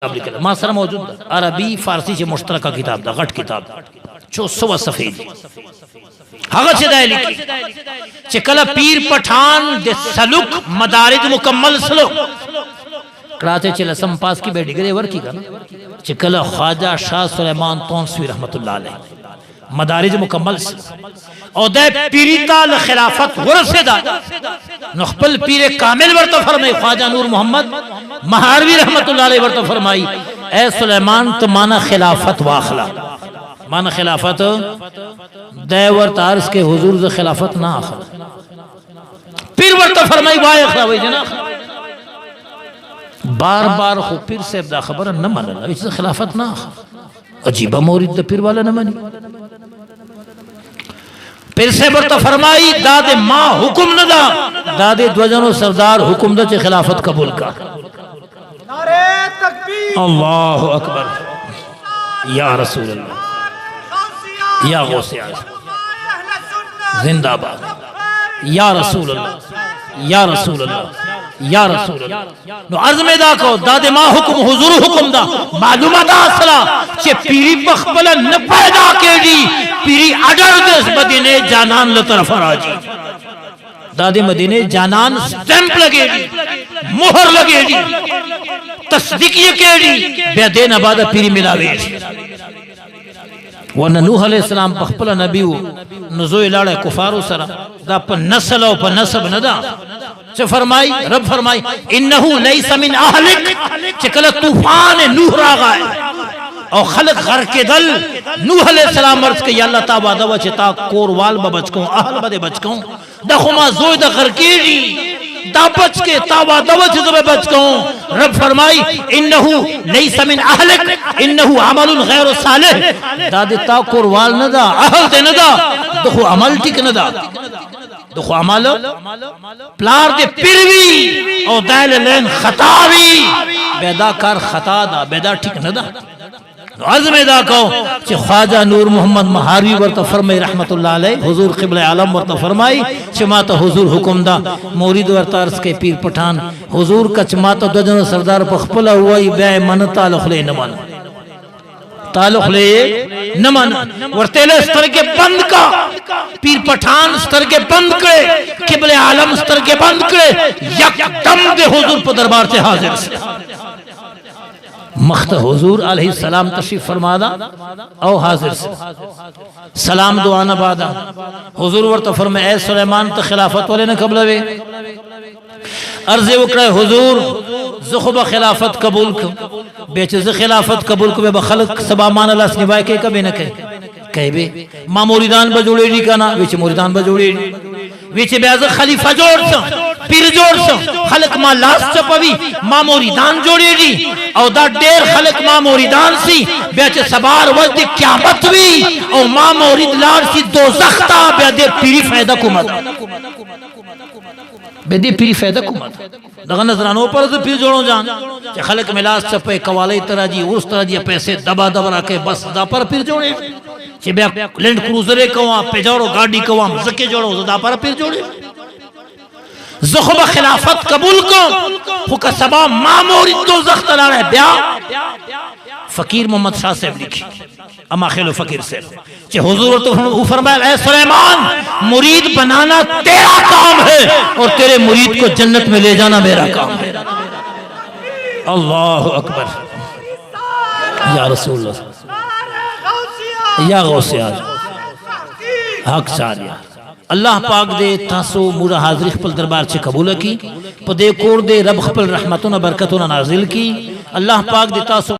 मासरा मौजूद अरबी फारसी से मुश्तरका किताब दा गट किताब 400 सफेद हगा से दाय लिखी चिकला पीर पठान दे सलुक मदारिज मुकम्मल सलुक कराचे चिला संपास की बेटी गरे वर की का चिकला ख्वाजा शाह सुलेमान तौनसवी रहमतुल्लाह अलैह मदारिज मुकम्मल और दे पीरिताल खिलाफत वरसेदा नखबल पीर कामिल वर्त फरमाई ख्वाजा नूर मोहम्मद महारवी रहमतुल्लाह अलैह वर्त फरमाई ए सुलेमान तो माना खिलाफत वाखला माना खिलाफत देवर तारस के हुजूर ज खिलाफत ना आखला पीर वर्त फरमाई वाय अखला वही जना बार बार खो पीर से दा खबर न मनला इस खिलाफत ना अजीबा मौरिद द पीर वाला न मनी फिर से बर्ता फरमाई दादे माँ हुक्म न दा दादे ध्वजनो सरदार हुक्म द चे खिलाफत कबूल का अल्लाह अकबर या रसूल अल्लाह या गौसे आज़म जिंदाबाद या रसूल अल्लाह या रसूल अल्लाह या रसूल अल्लाह नो अर्ज में दा को दादे माँ हुक्म हुजूर हुक्म दा मालूमा दा असला चे पीरी बखबला न पैदा केडी पीरी अडर देश मदीने जानान ल तरफ राजी दादे मदीने जानान स्टैंप लगेगी मोहर लगेगी तस्दीक ये केडी बेदेन आबाद पीरी मिलावेगी वरना नूह अलैहिस्सलाम बखबला नबी नजोय लाड़े कुफारो सरा दा पर नस्ल और पर नसब नदा से फरमाई रब फरमाई इन्नहु लैसा मिन अहलिक चिकला तूफान नूह रागा है और खलक घर के दल नूह अलैहिस्सलाम अर्ज के अल्लाह ताबा दवा चिता कोरवाल बचको अहल बदे बचको दखुमा जोय द घर केडी दा बच के ताबा दवा चिता बचको रब फरमाई इन्नहु लैसा मिन अहलिक इन्नहु अमलुन गैर सालिह दादे ता कोरवाल नदा अहल दे नदा दखु अमल ठीक नदा दखु अमल प्लार दे पिरवी और दाल लेन खतावी बेदा कर खता दा बेदा ठीक नदा अज़मेदा को कि ख्वाजा नूर मोहम्मद महारवी वर्त फरमाई रहमतुल्लाह अलैह हुजूर क़िबला आलम वर्त फरमाई चमाता हुजूर हुक्म दा मुरीद वर्तारस के पीर पठान हुजूर का चमाता दजन सरदार पखपला हुआ बे मन ताल्लुक़ ले न मन ताल्लुक़ ले न मन वर्तेले स्तर के बंद का पीर पठान स्तर के बंद करे क़िबला आलम स्तर के बंद करे यकदम दे हुजूर पर दरबार से हाजिर से मख्त हुजूर अलैहिस्सलाम तशरीफ फरमादा औ हाजिर से सलाम दुआना बादा हुजूर वर्त फरमाए ए सुलेमान तो खिलाफत वाले ने कबलवे अर्ज़ वकरा हुजूर ज़ुखबा खिलाफत कबूल को बेचे ज खिलाफत कबूल को बे खलक सबा मान अल्लाह निभाए के कबे न कहे बे मा मुरीदान बजोड़े दी काना विच मुरीदान बजोड़े विच बेज खलीफा जोड़ स पीर जोड़ स खलक मा लास चपवी मा मुरीदान जोड़े दी और दा डेर खलक मा मुरीदान सी बेचे सबार वक्त क़यामत वी और मा मुरीद लार सी दोज़ख ता बेदे पीरी फायदा कुमत बेदी पीरी फायदा कुमत दगा नजरानो पर तो पीर जोड़ो जान चे खलक मिलास चपे कवाले तरह जी उस तरह जी पैसे दबा दबा के बस दा पर पीर जोड़े चे बे लैंड क्रूजरे कवा पेजारो गाड़ी कवा जके जोड़ो दा पर पीर जोड़े ज़ुखबा खिलाफत कबूल को हुका सबा मामूरी दो ज़ख्त ला रहे ब्या फकीर मोहम्मद शाह से लिखी अमा खेलो फकीर से चे हुजूर तो फरमाया ए सुलेमान मुरीद बनाना तेरा काम है और तेरे मुरीद को जन्नत में ले जाना मेरा काम है अल्लाह अकबर या रसूल या गौसे आज़म हक सारिया अल्लाह पाक दे तासो मुरा हाजिर खपल दरबार से कबूल की पदे कोर दे रब खपल रहमतुन बरकतुन नाजिल की अल्लाह पाक दे तासो